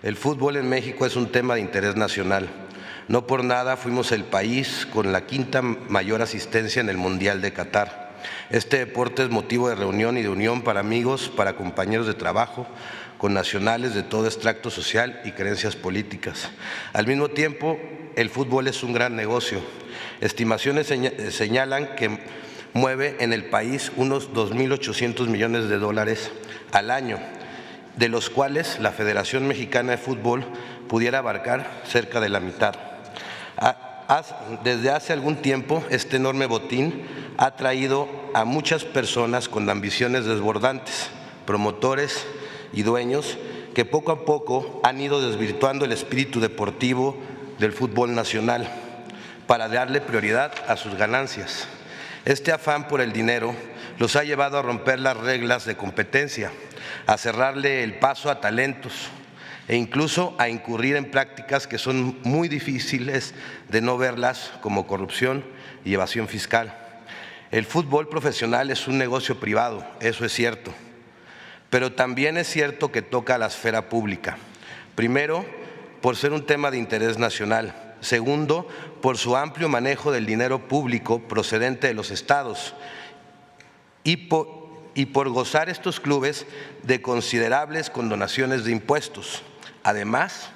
El fútbol en México es un tema de interés nacional. No por nada fuimos el país con la quinta mayor asistencia en el Mundial de Qatar. Este deporte es motivo de reunión y de unión para amigos, para compañeros de trabajo, con nacionales de todo extracto social y creencias políticas. Al mismo tiempo, el fútbol es un gran negocio. Estimaciones señalan que mueve en el país unos 2.800 millones de dólares al año, de los cuales la Federación Mexicana de Fútbol pudiera abarcar cerca de la mitad. Desde hace algún tiempo, este enorme botín ha traído a muchas personas con ambiciones desbordantes, promotores y dueños, que poco a poco han ido desvirtuando el espíritu deportivo del fútbol nacional para darle prioridad a sus ganancias. Este afán por el dinero los ha llevado a romper las reglas de competencia, a cerrarle el paso a talentos e incluso a incurrir en prácticas que son muy difíciles de no verlas, como corrupción y evasión fiscal. El fútbol profesional es un negocio privado, eso es cierto, pero también es cierto que toca a la esfera pública. Primero, por ser un tema de interés nacional. Segundo, por su amplio manejo del dinero público procedente de los estados y por gozar estos clubes de considerables condonaciones de impuestos, además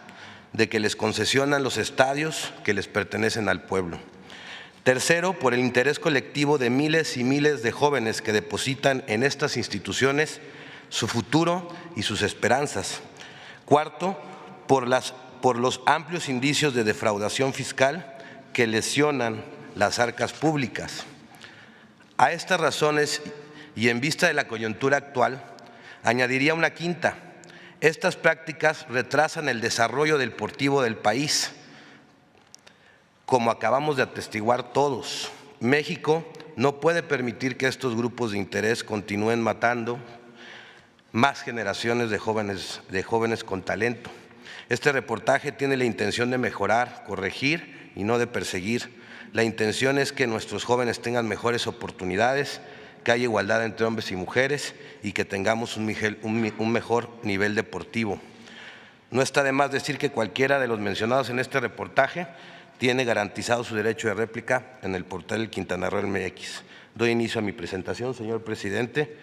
de que les concesionan los estadios que les pertenecen al pueblo. Tercero, por el interés colectivo de miles y miles de jóvenes que depositan en estas instituciones su futuro y sus esperanzas. Cuarto, por los amplios indicios de defraudación fiscal que lesionan las arcas públicas. A estas razones y en vista de la coyuntura actual, añadiría una quinta. Estas prácticas retrasan el desarrollo deportivo del país, como acabamos de atestiguar todos. México no puede permitir que estos grupos de interés continúen matando más generaciones de jóvenes con talento. Este reportaje tiene la intención de mejorar, corregir y no de perseguir. La intención es que nuestros jóvenes tengan mejores oportunidades, que haya igualdad entre hombres y mujeres y que tengamos un mejor nivel deportivo. No está de más decir que cualquiera de los mencionados en este reportaje tiene garantizado su derecho de réplica en el portal Quintana Roo MX. Doy inicio a mi presentación, señor presidente,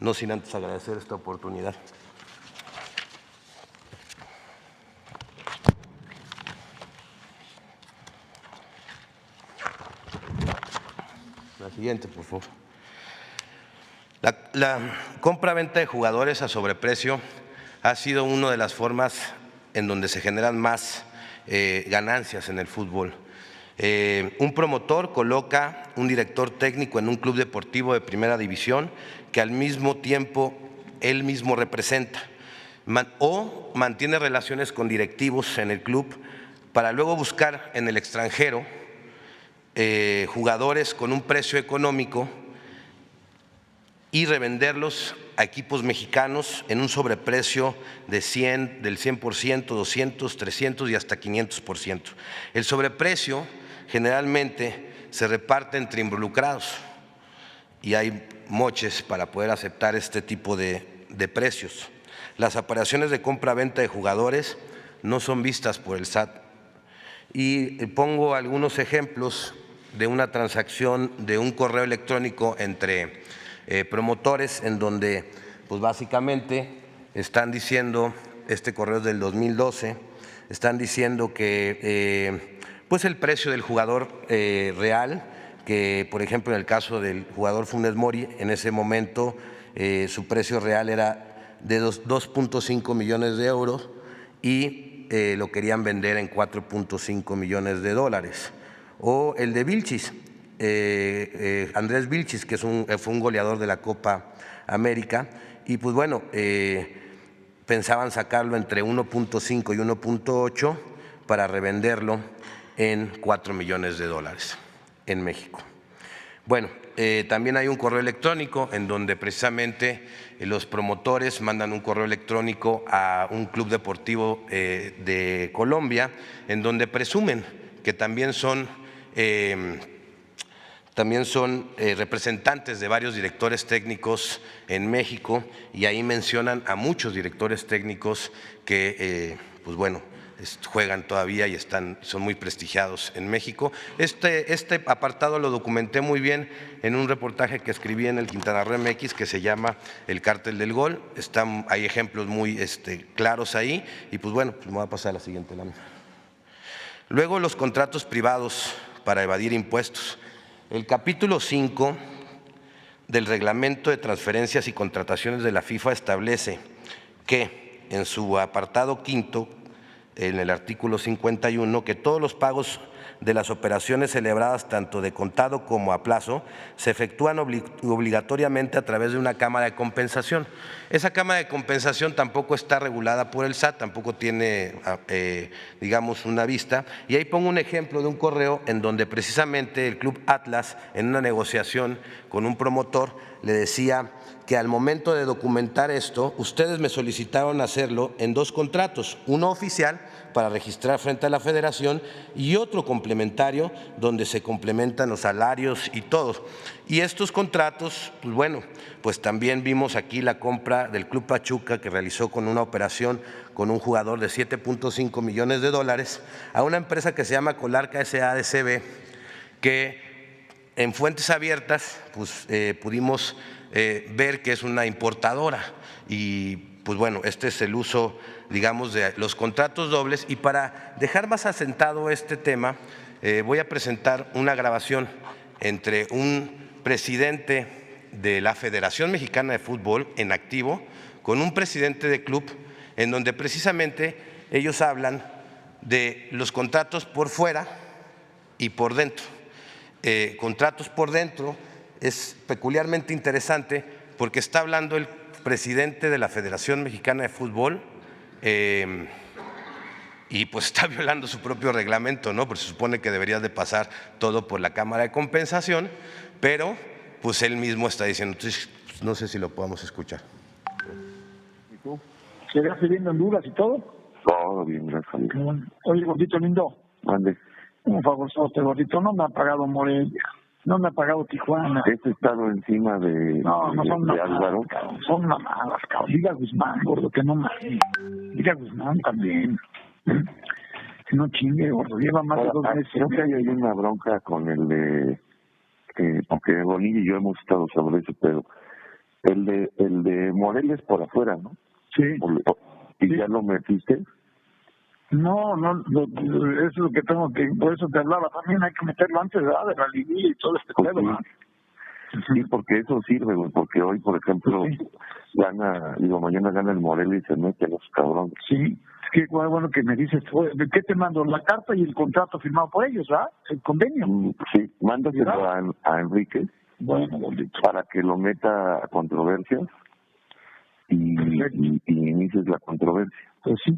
no sin antes agradecer esta oportunidad. La siguiente, por favor. La compra-venta de jugadores a sobreprecio ha sido una de las formas en donde se generan más ganancias en el fútbol. Un promotor coloca un director técnico en un club deportivo de primera división que al mismo tiempo él mismo representa o mantiene relaciones con directivos en el club para luego buscar en el extranjero jugadores con un precio económico y revenderlos a equipos mexicanos en un sobreprecio del 100%, 200, 300 y hasta 500%. El sobreprecio generalmente se reparte entre involucrados y hay moches para poder aceptar este tipo de precios. Las operaciones de compra-venta de jugadores no son vistas por el SAT. Y pongo algunos ejemplos de una transacción de un correo electrónico entre promotores en donde pues básicamente están diciendo, este correo es del 2012, están diciendo que pues el precio del jugador real, que por ejemplo en el caso del jugador Funes Mori, en ese momento su precio real era de 2.5 millones de euros y lo querían vender en 4.5 millones de dólares. O el de Vilchis, Andrés Vilchis, que fue un goleador de la Copa América, y pues bueno, pensaban sacarlo entre 1.5 y 1.8 para revenderlo en 4 millones de dólares en México. Bueno, también hay un correo electrónico en donde precisamente los promotores mandan un correo electrónico a un club deportivo de Colombia en donde presumen que también son representantes de varios directores técnicos en México y ahí mencionan a muchos directores técnicos que pues bueno, juegan todavía y son muy prestigiados en México. Este apartado lo documenté muy bien en un reportaje que escribí en el Quintana Roo MX que se llama El Cártel del Gol. Hay ejemplos muy claros ahí y pues bueno, pues me voy a pasar a la siguiente lámina. Luego los contratos privados para evadir impuestos. El capítulo 5 del Reglamento de Transferencias y Contrataciones de la FIFA establece que en su apartado quinto, en el artículo 51, que todos los pagos de las operaciones celebradas tanto de contado como a plazo se efectúan obligatoriamente a través de una cámara de compensación. Esa cámara de compensación tampoco está regulada por el SAT, tampoco tiene, digamos, una vista. Y ahí pongo un ejemplo de un correo en donde precisamente el Club Atlas, en una negociación con un promotor, le decía que al momento de documentar esto, ustedes me solicitaron hacerlo en 2 contratos, uno oficial para registrar frente a la Federación y otro complementario donde se complementan los salarios y todo. Y estos contratos, pues bueno, pues también vimos aquí la compra del Club Pachuca que realizó con una operación con un jugador de $7.5 millones a una empresa que se llama Colarca SADCB, que en fuentes abiertas pues, pudimos ver que es una importadora y pues bueno, este es el uso, digamos, de los contratos dobles. Y para dejar más asentado este tema, voy a presentar una grabación entre un presidente de la Federación Mexicana de Fútbol en activo con un presidente de club, en donde precisamente ellos hablan de los contratos por fuera y por dentro. Contratos por dentro es peculiarmente interesante porque está hablando el presidente de la Federación Mexicana de Fútbol y pues está violando su propio reglamento, ¿no? Porque se supone que debería de pasar todo por la Cámara de Compensación, pero pues él mismo está diciendo, entonces pues, no sé si lo podamos escuchar. ¿Y tú? ¿Llegaste bien de Honduras y todo? Todo bien, gracias a Dios. Bueno. Oye, gordito lindo. Mande. Un favor, gordito, no me ha pagado Morelia, no me ha pagado Tijuana. Este estado encima de, no son de mamadas, Álvaro. Cabrón, son mamadas, cabrón. Diga Guzmán, gordo, que no mames. Diga Guzmán también. Que no chingue, gordo, lleva más de 2 meses. Creo que hay una bronca con el de, aunque Bonilla y yo hemos estado sobre eso, pero el de Morelia es por afuera, ¿no? Sí. ¿Y sí. ya lo metiste? No, eso es lo que tengo que, por eso te hablaba, también hay que meterlo antes de la liguilla y todo este pedo, ¿no? Sí, porque eso sirve, güey, porque hoy, por ejemplo, mañana gana el Morelia y se mete a los cabrones. Sí, es que bueno que me dices, ¿qué te mando? La carta y el contrato firmado por ellos, ¿verdad? El convenio. Sí, mándaselo a Enrique. Bueno, bonito. Para que lo meta a controversias y inicies la controversia. Pues sí.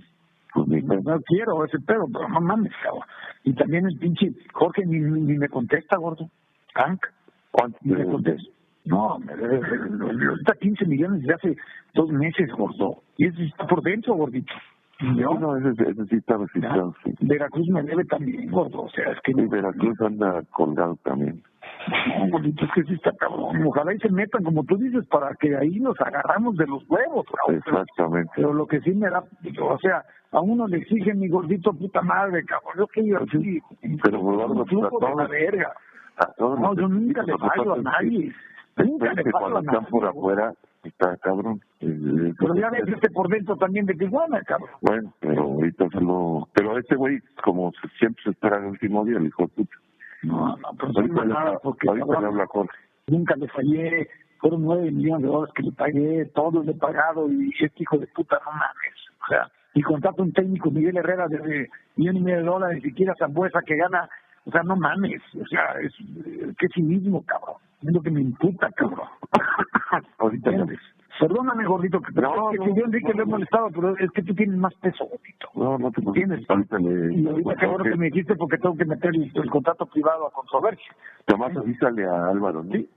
Pues no quiero ese pedo, pero no mames, cabrón. Y también el pinche Jorge ni me contesta, gordo. Hank. ¿Cuánto? Ni me contesta. No, ahorita 15 millones desde hace 2 meses, gordo. Y ese está por dentro, gordito. No, ese sí está registrado, sí. Veracruz me debe también, gordo. O sea, es que... Sí, Veracruz anda colgado también. No, gordito, es que sí está cabrón. Ojalá y se metan, como tú dices, para que ahí nos agarramos de los huevos, cabrón. Exactamente. Pero lo que sí me da, o sea, a uno le exigen mi gordito puta madre, cabrón. Yo que yo así, pero volvamos a la verga. No, yo nunca le fallo a nadie. Nunca le fallo a nadie. Cuando están por afuera, está cabrón. Pero ya ves por dentro también de Tijuana, cabrón. Bueno, pero ahorita pero este güey, como siempre se espera el último día, el hijo de puta. No, pero ahorita le habla Jorge. Nunca le fallé, fueron $9 millones que le pagué, todo le he pagado y este hijo de puta no mames. O sea, y contrato un técnico, Miguel Herrera, de $1.5 million, siquiera Zambuesa que gana, o sea, no mames, o sea, qué cinismo, cabrón, es lo que me imputa, cabrón. Ahorita Perdóname, gordito, que yo Enrique le he molestado, pero es que tú tienes más peso, gordito. No te tienes. Y ahorita qué bueno que me dijiste porque tengo que meter el contrato privado a controversia. Tomás, avísale a Álvaro, ¿no? Sí.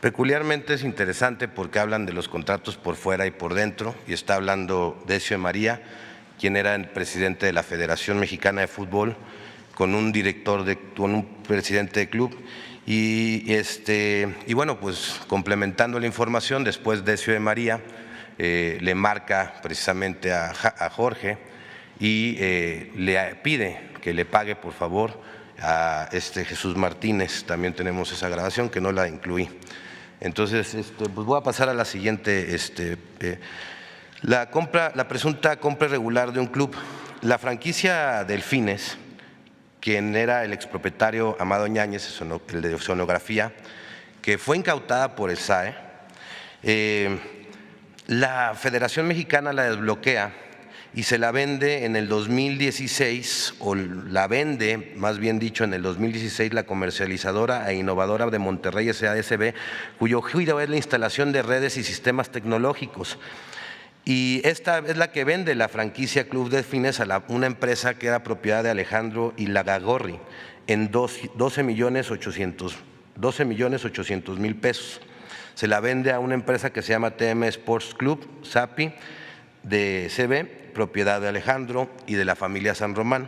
Peculiarmente es interesante porque hablan de los contratos por fuera y por dentro, y está hablando Decio de María, quien era el presidente de la Federación Mexicana de Fútbol, con un presidente de club. Y bueno, pues complementando la información, después Decio de María le marca precisamente a Jorge y le pide que le pague, por favor, a Jesús Martínez. También tenemos esa grabación que no la incluí. Entonces, pues voy a pasar a la siguiente. La presunta compra irregular de un club. La franquicia Delfines, quien era el expropietario Amado Ñáñez, el de Sonografía, que fue incautada por el SAE, la Federación Mexicana la desbloquea y se la vende en el 2016, o la vende, más bien dicho, en el 2016 la comercializadora e innovadora de Monterrey SADCB, cuyo giro es la instalación de redes y sistemas tecnológicos. Y esta es la que vende la franquicia Club Delfines a una empresa que era propiedad de Alejandro Ilagagorri en 12.800.000 pesos. Se la vende a una empresa que se llama TM Sports Club, SAPI, de CB, propiedad de Alejandro y de la familia San Román.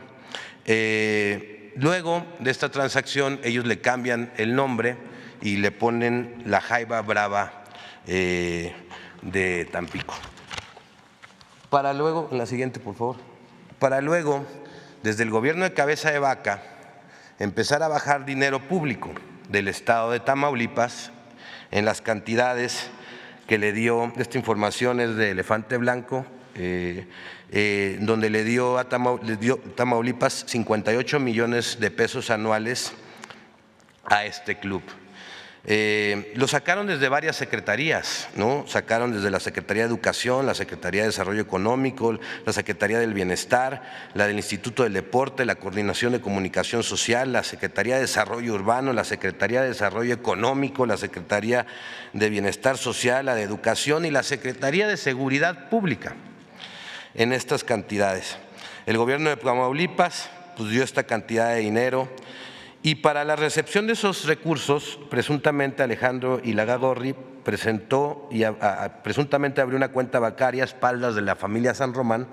Luego de esta transacción, ellos le cambian el nombre y le ponen la Jaiba Brava de Tampico. Para luego, en la siguiente, por favor, para luego, desde el gobierno de Cabeza de Vaca, empezar a bajar dinero público del estado de Tamaulipas en las cantidades que le dio. Esta información es de Elefante Blanco, donde le dio a Tamaulipas 58 millones de pesos anuales a este club. Lo sacaron desde varias secretarías, ¿no? Sacaron desde la Secretaría de Educación, la Secretaría de Desarrollo Económico, la Secretaría del Bienestar, la del Instituto del Deporte, la Coordinación de Comunicación Social, la Secretaría de Desarrollo Urbano, la Secretaría de Desarrollo Económico, la Secretaría de Bienestar Social, la de Educación y la Secretaría de Seguridad Pública. En estas cantidades, el gobierno de Tamaulipas pues dio esta cantidad de dinero. Y para la recepción de esos recursos, presuntamente Alejandro Ilagagorri presentó y presuntamente abrió una cuenta bancaria a espaldas de la familia San Román,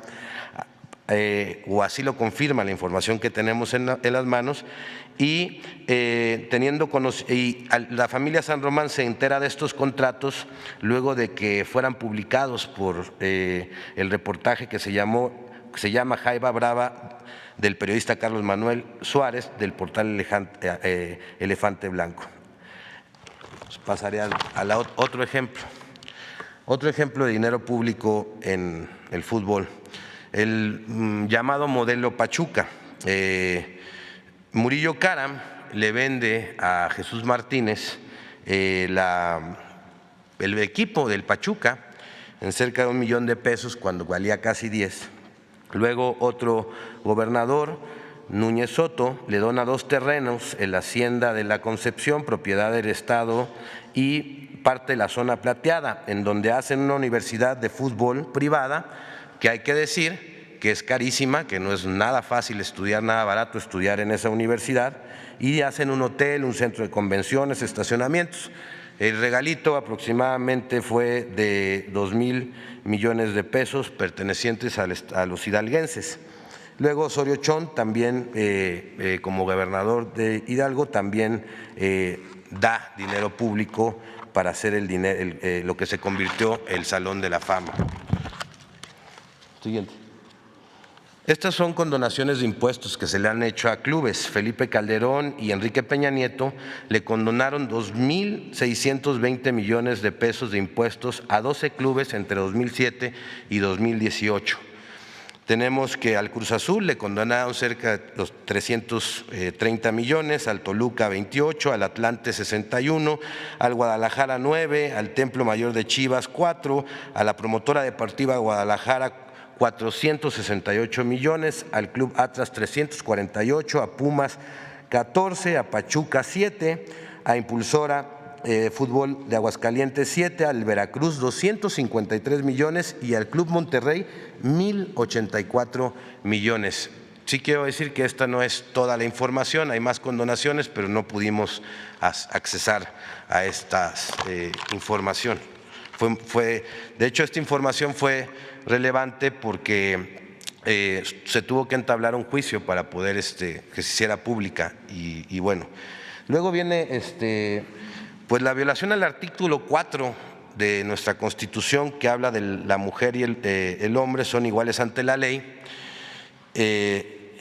o así lo confirma la información que tenemos en las manos, y la familia San Román se entera de estos contratos luego de que fueran publicados por el reportaje que se llama Jaiba Brava, del periodista Carlos Manuel Suárez, del portal Elefante Blanco. Pasaré a otro ejemplo. Otro ejemplo de dinero público en el fútbol, el llamado modelo Pachuca. Murillo Karam le vende a Jesús Martínez el equipo del Pachuca en cerca de 1 millón de pesos cuando valía casi 10. Luego otro gobernador, Núñez Soto, le dona 2 terrenos en la Hacienda de la Concepción, propiedad del Estado, y parte de la zona plateada, en donde hacen una universidad de fútbol privada, que hay que decir que es carísima, que no es nada fácil estudiar, nada barato estudiar en esa universidad, y hacen un hotel, un centro de convenciones, estacionamientos. El regalito aproximadamente fue de 2,000 millones de pesos pertenecientes a los hidalguenses. Luego Osorio Chong también, como gobernador de Hidalgo, también da dinero público para hacer lo que se convirtió el Salón de la Fama. Siguiente. Estas son condonaciones de impuestos que se le han hecho a clubes. Felipe Calderón y Enrique Peña Nieto le condonaron 2,620 millones de pesos de impuestos a 12 clubes entre 2007 y 2018. Tenemos que al Cruz Azul le condonaron cerca de los 330 millones, al Toluca 28, al Atlante 61, al Guadalajara 9, al Templo Mayor de Chivas 4, a la promotora deportiva Guadalajara 468 millones, al Club Atlas 348, a Pumas 14, a Pachuca 7, a Impulsora Fútbol de Aguascalientes 7, al Veracruz 253 millones y al Club Monterrey 1,084 millones. Sí quiero decir que esta no es toda la información, hay más condonaciones, pero no pudimos accesar a esta información. De hecho, esta información fue relevante porque se tuvo que entablar un juicio para poder que se hiciera pública y bueno. Luego viene pues la violación al artículo 4 de nuestra Constitución, que habla de la mujer y el hombre son iguales ante la ley,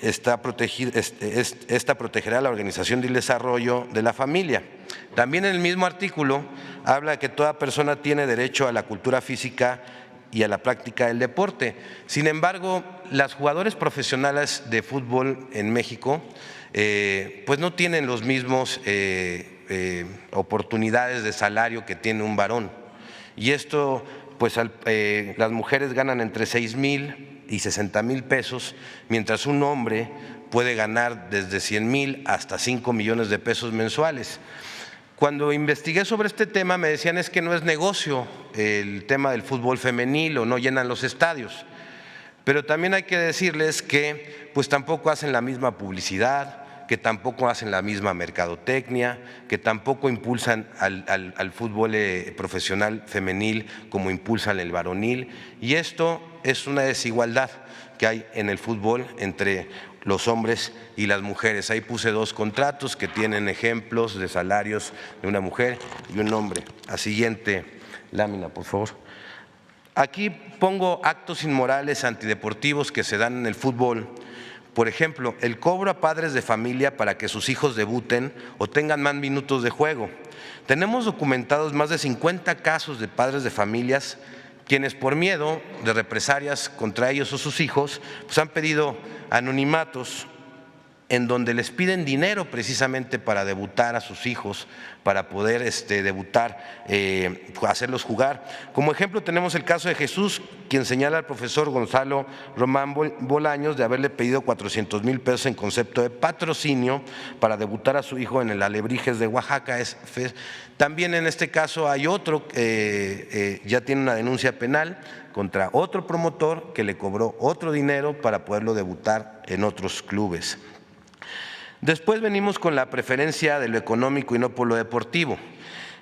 esta protegerá la organización y el desarrollo de la familia. También en el mismo artículo habla que toda persona tiene derecho a la cultura física y a la práctica del deporte. Sin embargo, las jugadoras profesionales de fútbol en México pues no tienen los mismos oportunidades de salario que tiene un varón. Y esto, pues las mujeres ganan entre 6,000 y 60,000 pesos, mientras un hombre puede ganar desde 100,000 hasta 5 millones de pesos mensuales. Cuando investigué sobre este tema me decían es que no es negocio el tema del fútbol femenil o no llenan los estadios, pero también hay que decirles que pues tampoco hacen la misma publicidad, que tampoco hacen la misma mercadotecnia, que tampoco impulsan al fútbol profesional femenil como impulsan el varonil, y esto es una desigualdad que hay en el fútbol entre los hombres y las mujeres. Ahí puse 2 contratos que tienen ejemplos de salarios de una mujer y un hombre. A siguiente lámina, por favor. Aquí pongo actos inmorales antideportivos que se dan en el fútbol. Por ejemplo, el cobro a padres de familia para que sus hijos debuten o tengan más minutos de juego. Tenemos documentados más de 50 casos de padres de familias quienes por miedo de represalias contra ellos o sus hijos pues han pedido anonimatos en donde les piden dinero precisamente para debutar a sus hijos, para poder debutar, hacerlos jugar. Como ejemplo tenemos el caso de Jesús, quien señala al profesor Gonzalo Román Bolaños de haberle pedido 400,000 pesos en concepto de patrocinio para debutar a su hijo en el Alebrijes de Oaxaca. También en este caso hay otro, ya tiene una denuncia penal contra otro promotor que le cobró otro dinero para poderlo debutar en otros clubes. Después venimos con la preferencia de lo económico y no por lo deportivo.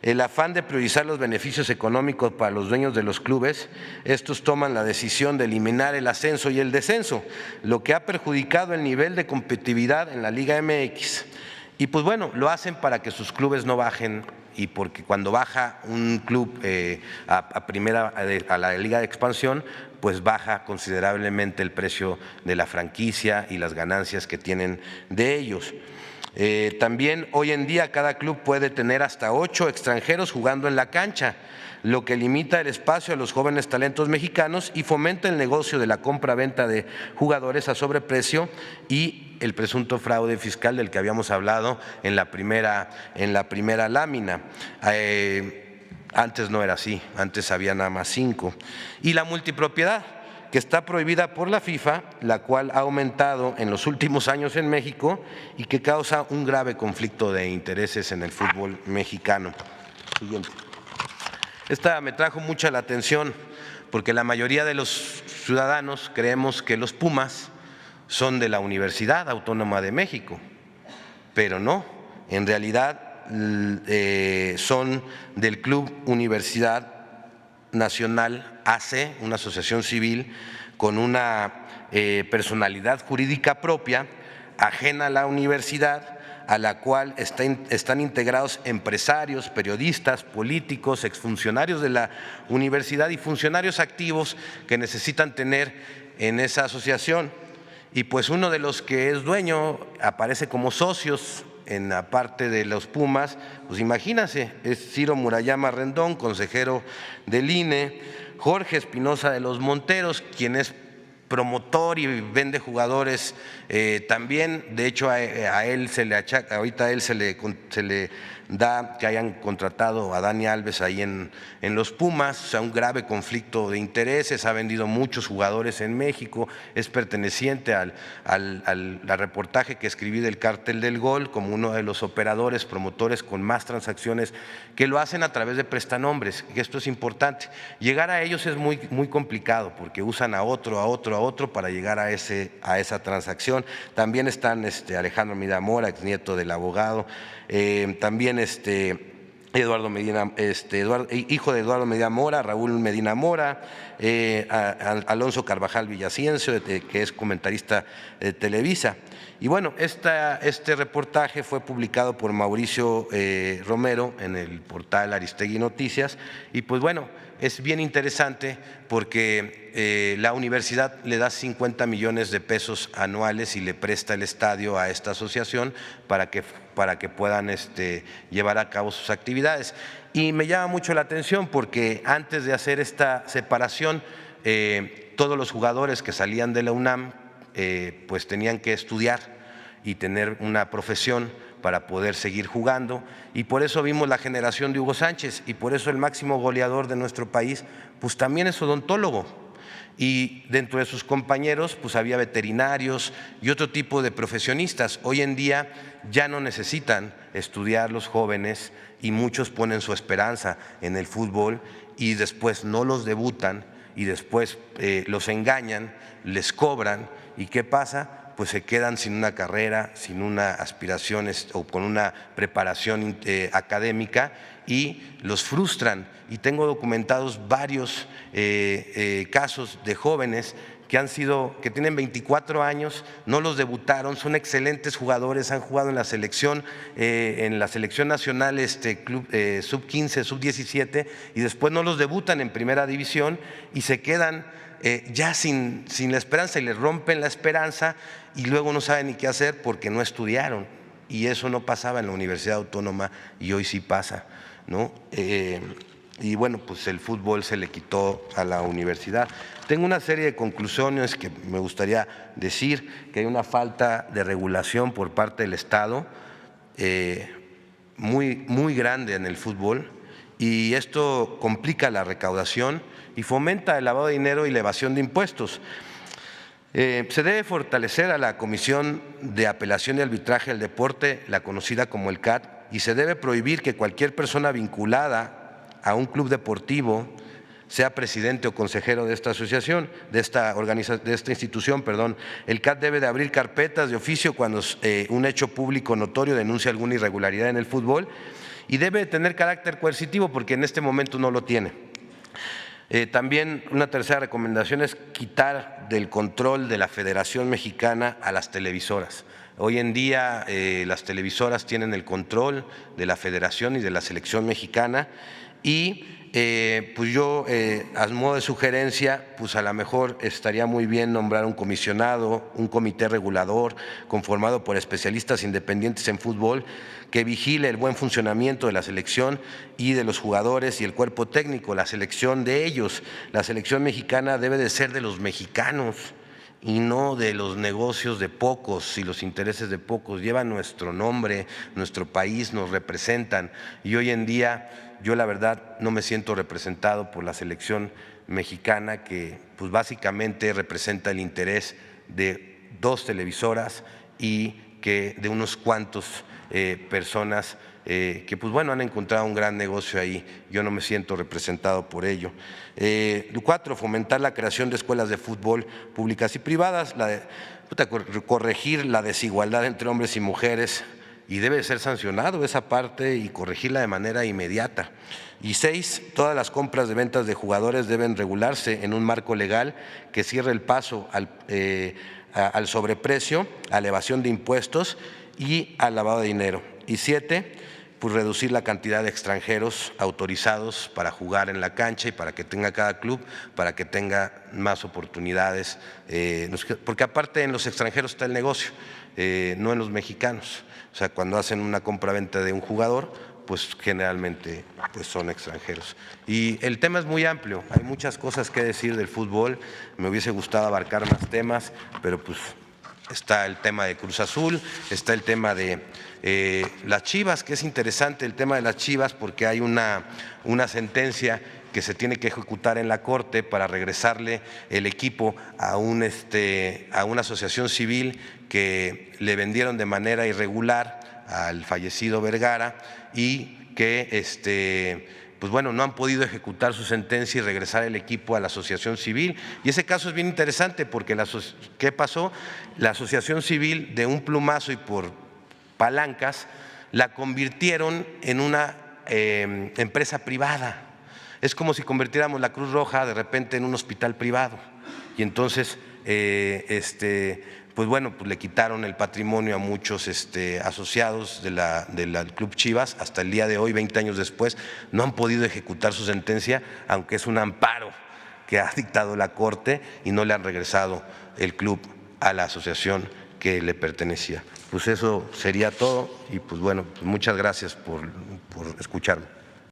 El afán de priorizar los beneficios económicos para los dueños de los clubes, estos toman la decisión de eliminar el ascenso y el descenso, lo que ha perjudicado el nivel de competitividad en la Liga MX. Y pues bueno, lo hacen para que sus clubes no bajen, y porque cuando baja un club a la Liga de Expansión, pues baja considerablemente el precio de la franquicia y las ganancias que tienen de ellos. También hoy en día cada club puede tener hasta 8 extranjeros jugando en la cancha, lo que limita el espacio a los jóvenes talentos mexicanos y fomenta el negocio de la compra-venta de jugadores a sobreprecio y el presunto fraude fiscal del que habíamos hablado en la primera lámina. Antes no era así, antes había nada más 5. Y la multipropiedad, que está prohibida por la FIFA, la cual ha aumentado en los últimos años en México y que causa un grave conflicto de intereses en el fútbol mexicano. Siguiente. Esta me trajo mucha la atención porque la mayoría de los ciudadanos creemos que los Pumas son de la Universidad Autónoma de México, pero no, en realidad son del Club Universidad Nacional AC, una asociación civil con una personalidad jurídica propia, ajena a la universidad, a la cual están integrados empresarios, periodistas, políticos, exfuncionarios de la universidad y funcionarios activos que necesitan tener en esa asociación. Y pues uno de los que es dueño aparece como socios en la parte de los Pumas, pues imagínense, es Ciro Murayama Rendón, consejero del INE, Jorge Espinosa de los Monteros, quien es promotor y vende jugadores también. De hecho a él se le achaca, ahorita a él se le da que hayan contratado a Dani Alves ahí en los Pumas, o sea, un grave conflicto de intereses, ha vendido muchos jugadores en México, es perteneciente al reportaje que escribí del Cártel del Gol como uno de los operadores, promotores con más transacciones que lo hacen a través de prestanombres, y esto es importante. Llegar a ellos es muy complicado porque usan a otro para llegar a esa transacción. También están Alejandro Midamora, exnieto del abogado, también hijo de Eduardo Medina Mora, Raúl Medina Mora, Alonso Carvajal Villaciencio, que es comentarista de Televisa. Y bueno, este reportaje fue publicado por Mauricio Romero en el portal Aristegui Noticias y pues bueno, es bien interesante porque la universidad le da 50 millones de pesos anuales y le presta el estadio a esta asociación para que puedan llevar a cabo sus actividades. Y me llama mucho la atención porque antes de hacer esta separación, todos los jugadores que salían de la UNAM pues tenían que estudiar y tener una profesión para poder seguir jugando, y por eso vimos la generación de Hugo Sánchez, y por eso el máximo goleador de nuestro país pues también es odontólogo, y dentro de sus compañeros pues había veterinarios y otro tipo de profesionistas. Hoy en día ya no necesitan estudiar los jóvenes y muchos ponen su esperanza en el fútbol y después no los debutan y después los engañan, les cobran, ¿y qué pasa? Pues se quedan sin una carrera, sin una aspiración o con una preparación académica y los frustran. Y tengo documentados varios casos de jóvenes que tienen 24 años, no los debutaron, son excelentes jugadores, han jugado en la selección nacional, club sub-15, sub-17 y después no los debutan en primera división y se quedan ya sin la esperanza y les rompen la esperanza y luego no saben ni qué hacer porque no estudiaron, y eso no pasaba en la Universidad Autónoma y hoy sí pasa, ¿no? Y bueno, pues el fútbol se le quitó a la universidad. Tengo una serie de conclusiones que me gustaría decir: que hay una falta de regulación por parte del Estado muy grande en el fútbol, y esto complica la recaudación y fomenta el lavado de dinero y la evasión de impuestos. Se debe fortalecer a la Comisión de Apelación y Arbitraje del Deporte, la conocida como el CAT, y se debe prohibir que cualquier persona vinculada a un club deportivo sea presidente o consejero de esta asociación, de esta institución. El CAT debe de abrir carpetas de oficio cuando un hecho público notorio denuncia alguna irregularidad en el fútbol, y debe tener carácter coercitivo porque en este momento no lo tiene. También una tercera recomendación es quitar del control de la Federación Mexicana a las televisoras. Hoy en día las televisoras tienen el control de la Federación y de la Selección Mexicana, y pues yo a modo de sugerencia pues a lo mejor estaría muy bien nombrar un comisionado, un comité regulador conformado por especialistas independientes en fútbol que vigile el buen funcionamiento de la selección y de los jugadores y el cuerpo técnico, la selección de ellos. La selección mexicana debe de ser de los mexicanos y no de los negocios de pocos y los intereses de pocos. Llevan nuestro nombre, nuestro país, nos representan, y hoy en día yo la verdad no me siento representado por la selección mexicana, que pues básicamente representa el interés de 2 televisoras y que de unos cuantos personas que pues bueno han encontrado un gran negocio ahí. Yo no me siento representado por ello. 4, fomentar la creación de escuelas de fútbol públicas y privadas, corregir la desigualdad entre hombres y mujeres, y debe ser sancionado esa parte y corregirla de manera inmediata. Y 6, todas las compras de ventas de jugadores deben regularse en un marco legal que cierre el paso al sobreprecio, a la evasión de impuestos y al lavado de dinero. Y 7, pues reducir la cantidad de extranjeros autorizados para jugar en la cancha y para que tenga cada club, para que tenga más oportunidades, porque aparte en los extranjeros está el negocio, no en los mexicanos. O sea, cuando hacen una compra-venta de un jugador, pues generalmente pues son extranjeros. Y el tema es muy amplio, hay muchas cosas que decir del fútbol, me hubiese gustado abarcar más temas, pero pues está el tema de Cruz Azul, está el tema de las Chivas, que es interesante el tema de las Chivas porque hay una sentencia que se tiene que ejecutar en la Corte para regresarle el equipo a una asociación civil que le vendieron de manera irregular al fallecido Vergara, y que pues bueno, no han podido ejecutar su sentencia y regresar el equipo a la asociación civil. Y ese caso es bien interesante porque ¿qué pasó? La asociación civil, de un plumazo y por palancas, la convirtieron en una empresa privada. Es como si convirtiéramos la Cruz Roja de repente en un hospital privado. Y entonces, pues bueno, pues le quitaron el patrimonio a muchos asociados del Club Chivas. Hasta el día de hoy, 20 años después, no han podido ejecutar su sentencia, aunque es un amparo que ha dictado la Corte, y no le han regresado el club a la asociación que le pertenecía. Pues eso sería todo y pues bueno, pues muchas gracias por escucharme.